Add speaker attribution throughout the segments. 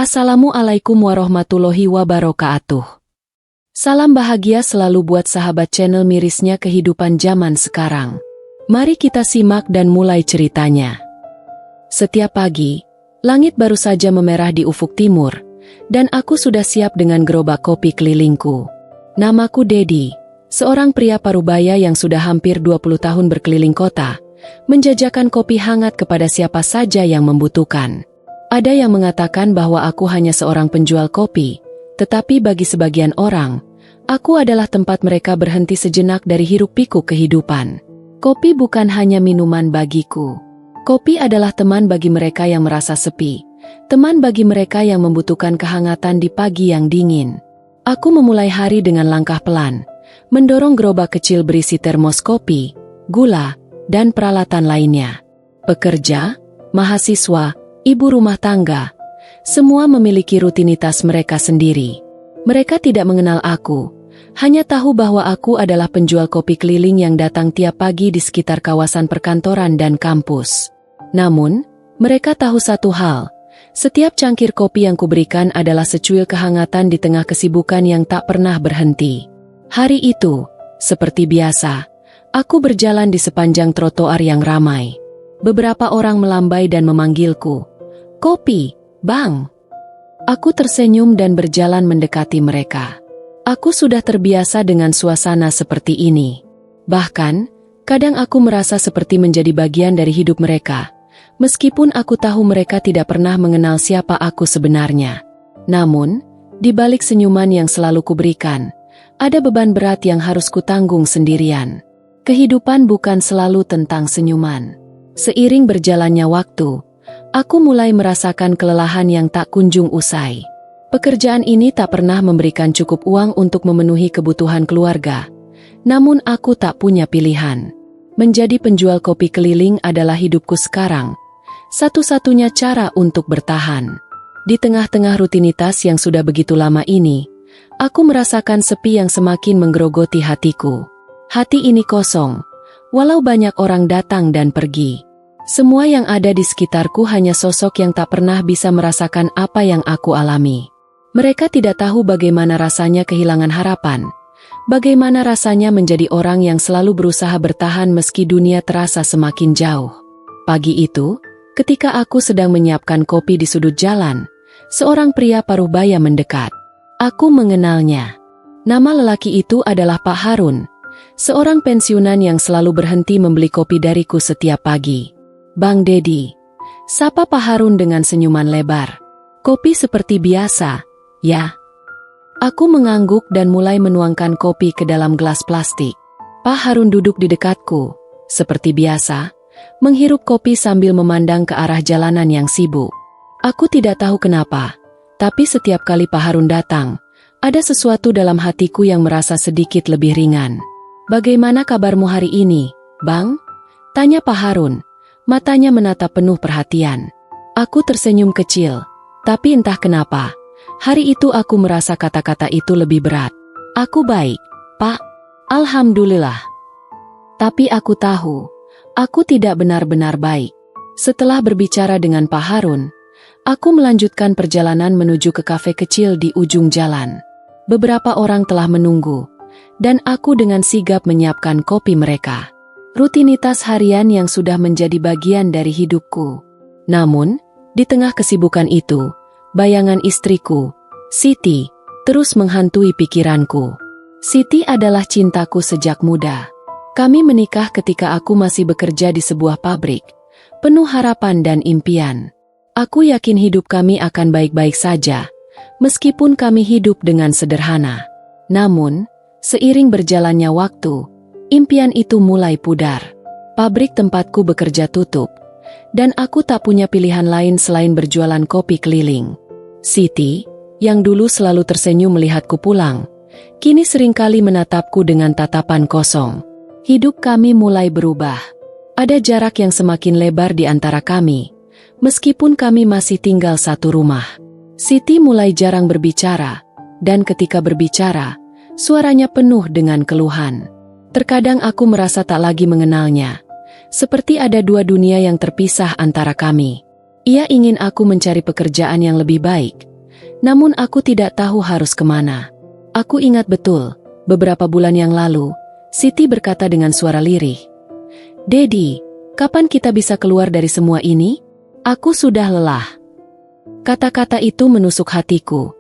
Speaker 1: Assalamualaikum warahmatullahi wabarakatuh. Salam bahagia selalu buat sahabat channel mirisnya kehidupan zaman sekarang. Mari kita simak dan mulai ceritanya. Setiap pagi, langit baru saja memerah di ufuk timur, dan aku sudah siap dengan gerobak kopi kelilingku. Namaku Dedi, seorang pria parubaya yang sudah hampir 20 tahun berkeliling kota, menjajakan kopi hangat kepada siapa saja yang membutuhkan. Ada yang mengatakan bahwa aku hanya seorang penjual kopi, tetapi bagi sebagian orang, aku adalah tempat mereka berhenti sejenak dari hiruk-pikuk kehidupan. Kopi bukan hanya minuman bagiku. Kopi adalah teman bagi mereka yang merasa sepi, teman bagi mereka yang membutuhkan kehangatan di pagi yang dingin. Aku memulai hari dengan langkah pelan, mendorong gerobak kecil berisi termos kopi, gula, dan peralatan lainnya. Pekerja, mahasiswa, ibu rumah tangga, semua memiliki rutinitas mereka sendiri. Mereka tidak mengenal aku, hanya tahu bahwa aku adalah penjual kopi keliling yang datang tiap pagi di sekitar kawasan perkantoran dan kampus. Namun, mereka tahu satu hal, setiap cangkir kopi yang kuberikan adalah secuil kehangatan di tengah kesibukan yang tak pernah berhenti. Hari itu, seperti biasa, aku berjalan di sepanjang trotoar yang ramai. Beberapa orang melambai dan memanggilku. "Kopi, Bang." Aku tersenyum dan berjalan mendekati mereka. Aku sudah terbiasa dengan suasana seperti ini. Bahkan, kadang aku merasa seperti menjadi bagian dari hidup mereka, meskipun aku tahu mereka tidak pernah mengenal siapa aku sebenarnya. Namun, di balik senyuman yang selalu kuberikan, ada beban berat yang harus kutanggung sendirian. Kehidupan bukan selalu tentang senyuman. Seiring berjalannya waktu, aku mulai merasakan kelelahan yang tak kunjung usai. Pekerjaan ini tak pernah memberikan cukup uang untuk memenuhi kebutuhan keluarga. Namun aku tak punya pilihan. Menjadi penjual kopi keliling adalah hidupku sekarang. Satu-satunya cara untuk bertahan. Di tengah-tengah rutinitas yang sudah begitu lama ini, aku merasakan sepi yang semakin menggerogoti hatiku. Hati ini kosong, walau banyak orang datang dan pergi. Semua yang ada di sekitarku hanya sosok yang tak pernah bisa merasakan apa yang aku alami. Mereka tidak tahu bagaimana rasanya kehilangan harapan, bagaimana rasanya menjadi orang yang selalu berusaha bertahan meski dunia terasa semakin jauh. Pagi itu, ketika aku sedang menyiapkan kopi di sudut jalan, seorang pria parubaya mendekat. Aku mengenalnya. Nama lelaki itu adalah Pak Harun, seorang pensiunan yang selalu berhenti membeli kopi dariku setiap pagi. "Bang Dedi," sapa Pak Harun dengan senyuman lebar. "Kopi seperti biasa, ya?" Aku mengangguk dan mulai menuangkan kopi ke dalam gelas plastik. Pak Harun duduk di dekatku, seperti biasa, menghirup kopi sambil memandang ke arah jalanan yang sibuk. Aku tidak tahu kenapa, tapi setiap kali Pak Harun datang, ada sesuatu dalam hatiku yang merasa sedikit lebih ringan. "Bagaimana kabarmu hari ini, Bang?" tanya Pak Harun. Matanya menatap penuh perhatian. Aku tersenyum kecil, tapi entah kenapa, hari itu aku merasa kata-kata itu lebih berat. "Aku baik, Pak. Alhamdulillah." Tapi aku tahu, aku tidak benar-benar baik. Setelah berbicara dengan Pak Harun, aku melanjutkan perjalanan menuju ke kafe kecil di ujung jalan. Beberapa orang telah menunggu, dan aku dengan sigap menyiapkan kopi mereka. Rutinitas harian yang sudah menjadi bagian dari hidupku. Namun, di tengah kesibukan itu, bayangan istriku, Siti, terus menghantui pikiranku. Siti adalah cintaku sejak muda. Kami menikah ketika aku masih bekerja di sebuah pabrik, penuh harapan dan impian. Aku yakin hidup kami akan baik-baik saja, meskipun kami hidup dengan sederhana. Namun, seiring berjalannya waktu, impian itu mulai pudar. Pabrik tempatku bekerja tutup, dan aku tak punya pilihan lain selain berjualan kopi keliling. Siti, yang dulu selalu tersenyum melihatku pulang, kini seringkali menatapku dengan tatapan kosong. Hidup kami mulai berubah. Ada jarak yang semakin lebar di antara kami, meskipun kami masih tinggal satu rumah. Siti mulai jarang berbicara, dan ketika berbicara, suaranya penuh dengan keluhan. Terkadang aku merasa tak lagi mengenalnya, seperti ada dua dunia yang terpisah antara kami. Ia ingin aku mencari pekerjaan yang lebih baik, Namun aku tidak tahu harus kemana. Aku ingat betul, beberapa bulan yang lalu, Siti berkata dengan suara lirih, "Dedi, kapan kita bisa keluar dari semua ini? Aku sudah lelah." Kata-kata itu menusuk hatiku,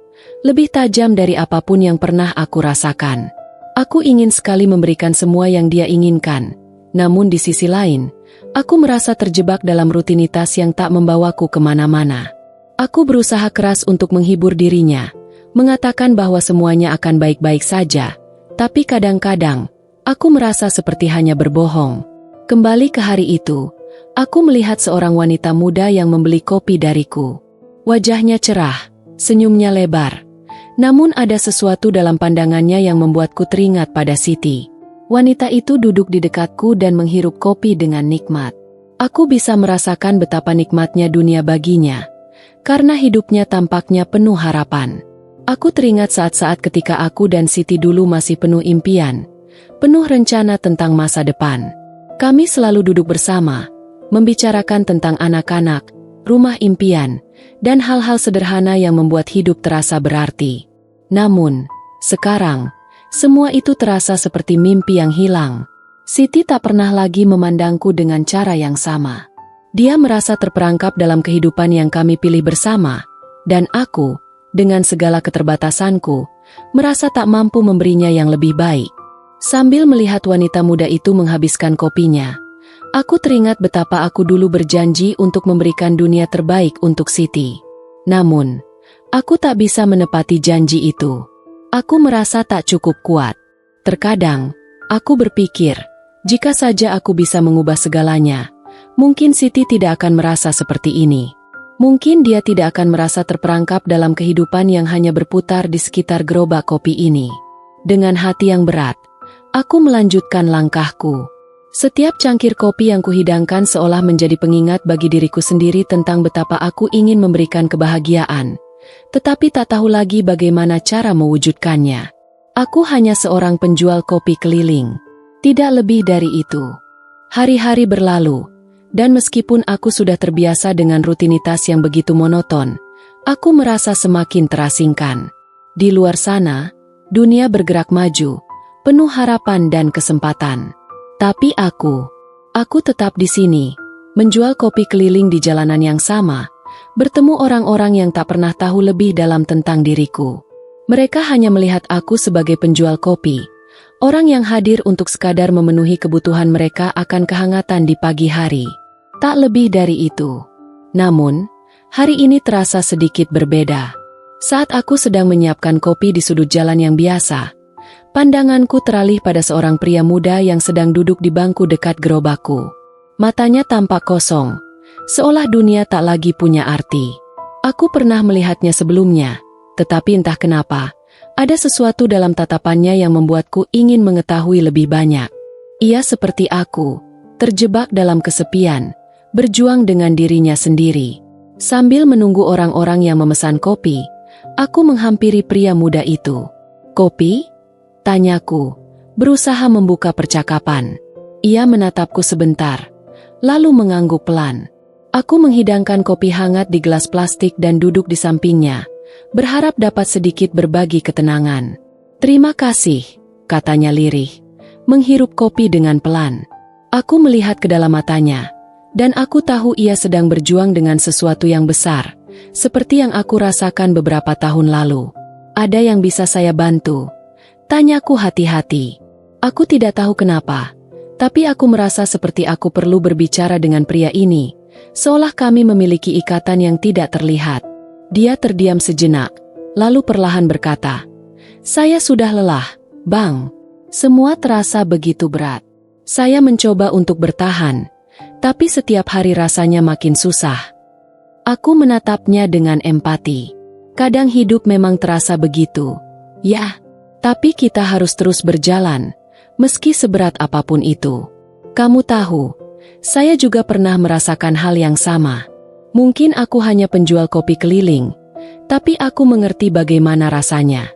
Speaker 1: lebih tajam dari apapun yang pernah aku rasakan. Aku ingin sekali memberikan semua yang dia inginkan, namun di sisi lain, aku merasa terjebak dalam rutinitas yang tak membawaku kemana-mana. Aku berusaha keras untuk menghibur dirinya, mengatakan bahwa semuanya akan baik-baik saja, tapi kadang-kadang, aku merasa seperti hanya berbohong. Kembali ke hari itu, aku melihat seorang wanita muda yang membeli kopi dariku. Wajahnya cerah, senyumnya lebar. Namun ada sesuatu dalam pandangannya yang membuatku teringat pada Siti. Wanita itu duduk di dekatku dan menghirup kopi dengan nikmat. Aku bisa merasakan betapa nikmatnya dunia baginya, karena hidupnya tampaknya penuh harapan. Aku teringat saat-saat ketika aku dan Siti dulu masih penuh impian, penuh rencana tentang masa depan. Kami selalu duduk bersama, membicarakan tentang anak-anak, rumah impian, dan hal-hal sederhana yang membuat hidup terasa berarti. Namun, sekarang, semua itu terasa seperti mimpi yang hilang. Siti tak pernah lagi memandangku dengan cara yang sama. Dia merasa terperangkap dalam kehidupan yang kami pilih bersama, dan aku, dengan segala keterbatasanku, merasa tak mampu memberinya yang lebih baik. Sambil melihat wanita muda itu menghabiskan kopinya, aku teringat betapa aku dulu berjanji untuk memberikan dunia terbaik untuk Siti. Namun, aku tak bisa menepati janji itu. Aku merasa tak cukup kuat. Terkadang, aku berpikir, jika saja aku bisa mengubah segalanya, mungkin Siti tidak akan merasa seperti ini. Mungkin dia tidak akan merasa terperangkap dalam kehidupan yang hanya berputar di sekitar gerobak kopi ini. Dengan hati yang berat, aku melanjutkan langkahku. Setiap cangkir kopi yang kuhidangkan seolah menjadi pengingat bagi diriku sendiri tentang betapa aku ingin memberikan kebahagiaan, tetapi tak tahu lagi bagaimana cara mewujudkannya. Aku hanya seorang penjual kopi keliling. Tidak lebih dari itu. Hari-hari berlalu, dan meskipun aku sudah terbiasa dengan rutinitas yang begitu monoton, aku merasa semakin terasingkan. Di luar sana, dunia bergerak maju, penuh harapan dan kesempatan. Tapi aku tetap di sini, menjual kopi keliling di jalanan yang sama, bertemu orang-orang yang tak pernah tahu lebih dalam tentang diriku. Mereka hanya melihat aku sebagai penjual kopi, orang yang hadir untuk sekadar memenuhi kebutuhan mereka akan kehangatan di pagi hari. Tak lebih dari itu. Namun, hari ini terasa sedikit berbeda. Saat aku sedang menyiapkan kopi di sudut jalan yang biasa, pandanganku teralih pada seorang pria muda yang sedang duduk di bangku dekat gerobakku. Matanya tampak kosong, seolah dunia tak lagi punya arti. Aku pernah melihatnya sebelumnya, tetapi entah kenapa, ada sesuatu dalam tatapannya yang membuatku ingin mengetahui lebih banyak. Ia seperti aku, terjebak dalam kesepian, berjuang dengan dirinya sendiri. Sambil menunggu orang-orang yang memesan kopi, aku menghampiri pria muda itu. "Kopi?" tanyaku, berusaha membuka percakapan. Ia menatapku sebentar, lalu mengangguk pelan. Aku menghidangkan kopi hangat di gelas plastik dan duduk di sampingnya, berharap dapat sedikit berbagi ketenangan. "Terima kasih," katanya lirih, menghirup kopi dengan pelan. Aku melihat ke dalam matanya, dan aku tahu ia sedang berjuang dengan sesuatu yang besar, seperti yang aku rasakan beberapa tahun lalu. "Ada yang bisa saya bantu?" tanyaku hati-hati. Aku tidak tahu kenapa, tapi aku merasa seperti aku perlu berbicara dengan pria ini, seolah kami memiliki ikatan yang tidak terlihat. Dia terdiam sejenak, lalu perlahan berkata, "Saya sudah lelah, Bang. Semua terasa begitu berat. Saya mencoba untuk bertahan, tapi setiap hari rasanya makin susah." Aku menatapnya dengan empati. Kadang hidup memang terasa begitu. Ya, tapi kita harus terus berjalan, meski seberat apapun itu. Kamu tahu, saya juga pernah merasakan hal yang sama. Mungkin aku hanya penjual kopi keliling, tapi aku mengerti bagaimana rasanya.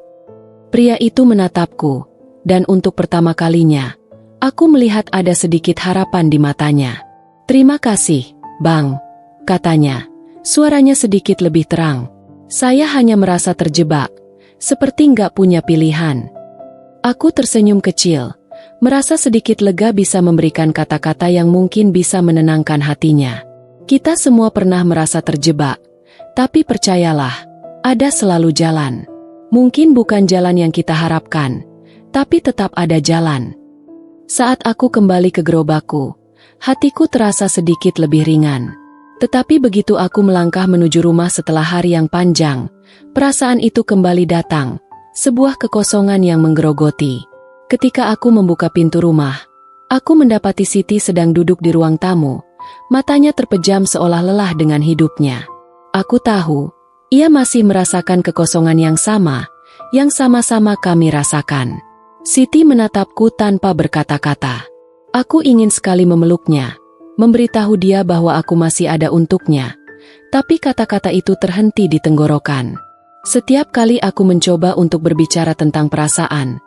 Speaker 1: Pria itu menatapku, dan untuk pertama kalinya, aku melihat ada sedikit harapan di matanya. "Terima kasih, Bang," katanya. Suaranya sedikit lebih terang. Saya hanya merasa terjebak, seperti nggak punya pilihan. Aku tersenyum kecil, merasa sedikit lega bisa memberikan kata-kata yang mungkin bisa menenangkan hatinya. Kita semua pernah merasa terjebak, tapi percayalah, ada selalu jalan. Mungkin bukan jalan yang kita harapkan, tapi tetap ada jalan. Saat aku kembali ke gerobakku, hatiku terasa sedikit lebih ringan. Tetapi begitu aku melangkah menuju rumah setelah hari yang panjang, perasaan itu kembali datang, sebuah kekosongan yang menggerogoti. Ketika aku membuka pintu rumah, aku mendapati Siti sedang duduk di ruang tamu, matanya terpejam seolah lelah dengan hidupnya. Aku tahu, ia masih merasakan kekosongan yang sama kami rasakan. Siti menatapku tanpa berkata-kata. Aku ingin sekali memeluknya, memberitahu dia bahwa aku masih ada untuknya, tapi kata-kata itu terhenti di tenggorokan. Setiap kali aku mencoba untuk berbicara tentang perasaan,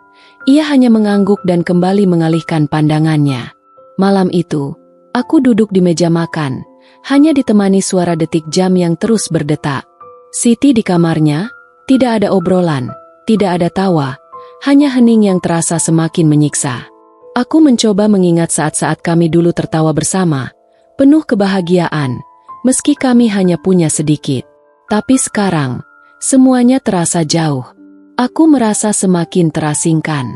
Speaker 1: ia hanya mengangguk dan kembali mengalihkan pandangannya. Malam itu, aku duduk di meja makan, hanya ditemani suara detik jam yang terus berdetak. Siti di kamarnya, tidak ada obrolan, tidak ada tawa, hanya hening yang terasa semakin menyiksa. Aku mencoba mengingat saat-saat kami dulu tertawa bersama, penuh kebahagiaan, meski kami hanya punya sedikit. Tapi sekarang, semuanya terasa jauh. Aku merasa semakin terasingkan.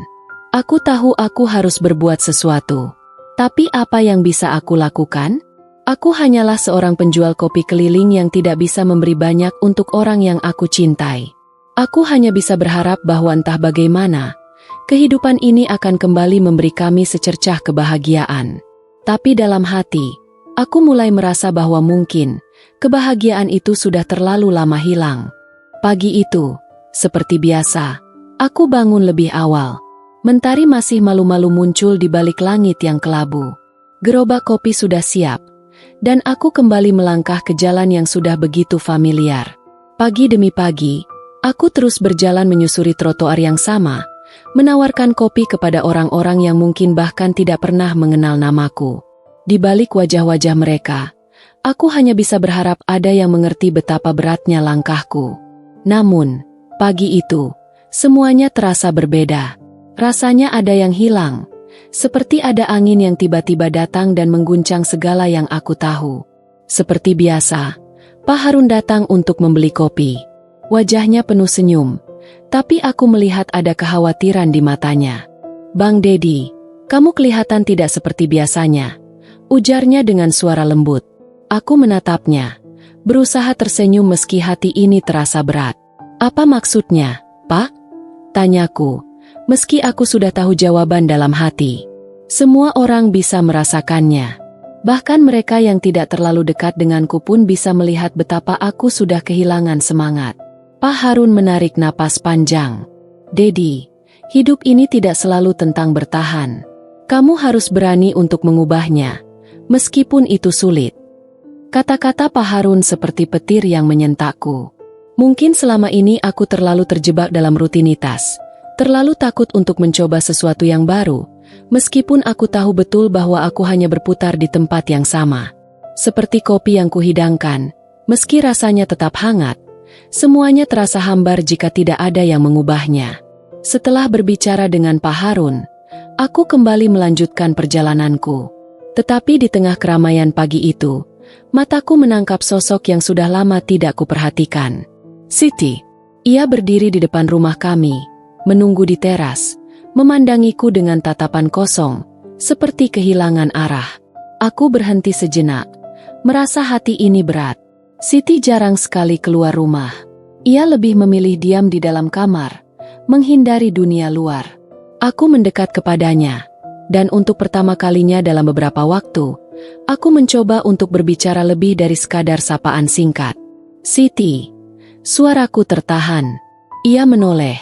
Speaker 1: Aku tahu aku harus berbuat sesuatu. Tapi apa yang bisa aku lakukan? Aku hanyalah seorang penjual kopi keliling yang tidak bisa memberi banyak untuk orang yang aku cintai. Aku hanya bisa berharap bahwa entah bagaimana, kehidupan ini akan kembali memberi kami secercah kebahagiaan. Tapi dalam hati, aku mulai merasa bahwa mungkin kebahagiaan itu sudah terlalu lama hilang. Pagi itu, seperti biasa, aku bangun lebih awal. Mentari masih malu-malu muncul di balik langit yang kelabu. Gerobak kopi sudah siap, dan aku kembali melangkah ke jalan yang sudah begitu familiar. Pagi demi pagi, aku terus berjalan menyusuri trotoar yang sama, menawarkan kopi kepada orang-orang yang mungkin bahkan tidak pernah mengenal namaku. Di balik wajah-wajah mereka, aku hanya bisa berharap ada yang mengerti betapa beratnya langkahku. Namun, pagi itu, semuanya terasa berbeda. Rasanya ada yang hilang, seperti ada angin yang tiba-tiba datang dan mengguncang segala yang aku tahu. Seperti biasa, Pak Harun datang untuk membeli kopi. Wajahnya penuh senyum, tapi aku melihat ada kekhawatiran di matanya. "Bang Dedi, kamu kelihatan tidak seperti biasanya," ujarnya dengan suara lembut. Aku menatapnya, berusaha tersenyum meski hati ini terasa berat. "Apa maksudnya, Pak?" tanyaku, meski aku sudah tahu jawaban dalam hati. Semua orang bisa merasakannya. Bahkan mereka yang tidak terlalu dekat denganku pun bisa melihat betapa aku sudah kehilangan semangat. Pak Harun menarik napas panjang. "Dedi, hidup ini tidak selalu tentang bertahan. Kamu harus berani untuk mengubahnya, meskipun itu sulit." Kata-kata Pak Harun seperti petir yang menyentakku. Mungkin selama ini aku terlalu terjebak dalam rutinitas, terlalu takut untuk mencoba sesuatu yang baru, meskipun aku tahu betul bahwa aku hanya berputar di tempat yang sama. Seperti kopi yang kuhidangkan, meski rasanya tetap hangat, semuanya terasa hambar jika tidak ada yang mengubahnya. Setelah berbicara dengan Pak Harun, aku kembali melanjutkan perjalananku. Tetapi di tengah keramaian pagi itu, mataku menangkap sosok yang sudah lama tidak kuperhatikan. Siti. Ia berdiri di depan rumah kami, menunggu di teras, memandangiku dengan tatapan kosong, seperti kehilangan arah. Aku berhenti sejenak, merasa hati ini berat. Siti jarang sekali keluar rumah. Ia lebih memilih diam di dalam kamar, menghindari dunia luar. Aku mendekat kepadanya, dan untuk pertama kalinya dalam beberapa waktu, aku mencoba untuk berbicara lebih dari sekadar sapaan singkat. "Siti." Suaraku tertahan. Ia menoleh,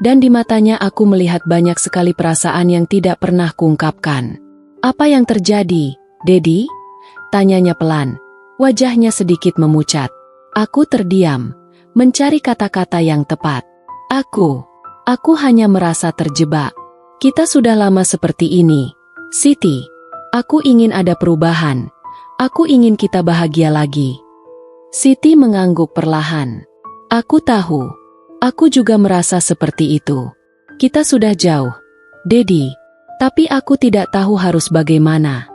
Speaker 1: dan di matanya aku melihat banyak sekali perasaan yang tidak pernah kuungkapkan. "Apa yang terjadi, Dedi?" tanyanya pelan. Wajahnya sedikit memucat. Aku terdiam, mencari kata-kata yang tepat. Aku hanya merasa terjebak. Kita sudah lama seperti ini, Siti. Aku ingin ada perubahan. Aku ingin kita bahagia lagi. Siti mengangguk perlahan. Aku tahu. Aku juga merasa seperti itu. Kita sudah jauh, Dedi. Tapi aku tidak tahu harus bagaimana.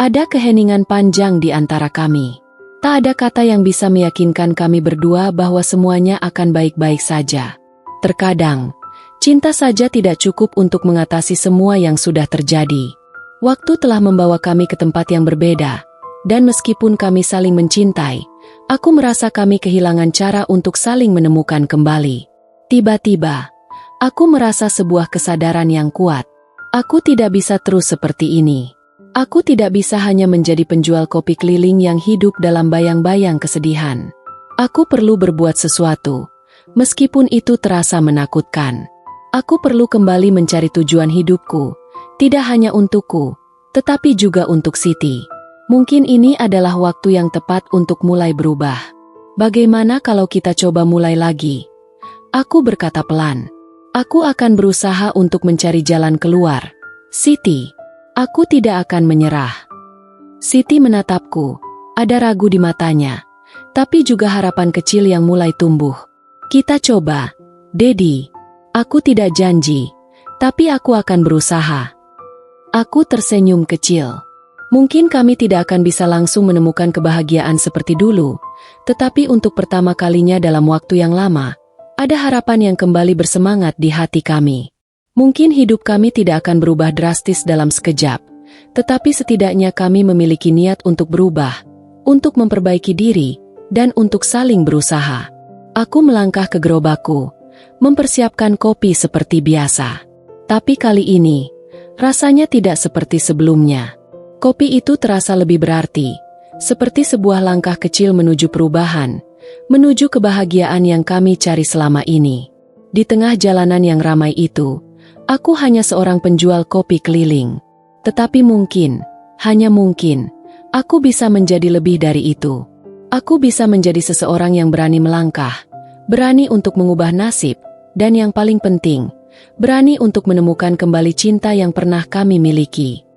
Speaker 1: Ada keheningan panjang di antara kami. Tak ada kata yang bisa meyakinkan kami berdua bahwa semuanya akan baik-baik saja. Terkadang, cinta saja tidak cukup untuk mengatasi semua yang sudah terjadi. Waktu telah membawa kami ke tempat yang berbeda, dan meskipun kami saling mencintai, aku merasa kami kehilangan cara untuk saling menemukan kembali. Tiba-tiba, aku merasa sebuah kesadaran yang kuat. Aku tidak bisa terus seperti ini. Aku tidak bisa hanya menjadi penjual kopi keliling yang hidup dalam bayang-bayang kesedihan. Aku perlu berbuat sesuatu, meskipun itu terasa menakutkan. Aku perlu kembali mencari tujuan hidupku, tidak hanya untukku, tetapi juga untuk Siti. Mungkin ini adalah waktu yang tepat untuk mulai berubah. Bagaimana kalau kita coba mulai lagi? Aku berkata pelan. Aku akan berusaha untuk mencari jalan keluar. Siti, aku tidak akan menyerah. Siti menatapku, ada ragu di matanya, tapi juga harapan kecil yang mulai tumbuh. Kita coba, Dedi. Aku tidak janji, tapi aku akan berusaha. Aku tersenyum kecil. Mungkin kami tidak akan bisa langsung menemukan kebahagiaan seperti dulu, tetapi untuk pertama kalinya dalam waktu yang lama, ada harapan yang kembali bersemangat di hati kami. Mungkin hidup kami tidak akan berubah drastis dalam sekejap, tetapi setidaknya kami memiliki niat untuk berubah, untuk memperbaiki diri, dan untuk saling berusaha. Aku melangkah ke gerobakku, mempersiapkan kopi seperti biasa. Tapi kali ini, rasanya tidak seperti sebelumnya. Kopi itu terasa lebih berarti, seperti sebuah langkah kecil menuju perubahan, menuju kebahagiaan yang kami cari selama ini. Di tengah jalanan yang ramai itu, aku hanya seorang penjual kopi keliling. Tetapi mungkin, hanya mungkin, aku bisa menjadi lebih dari itu. Aku bisa menjadi seseorang yang berani melangkah, berani untuk mengubah nasib, dan yang paling penting, berani untuk menemukan kembali cinta yang pernah kami miliki.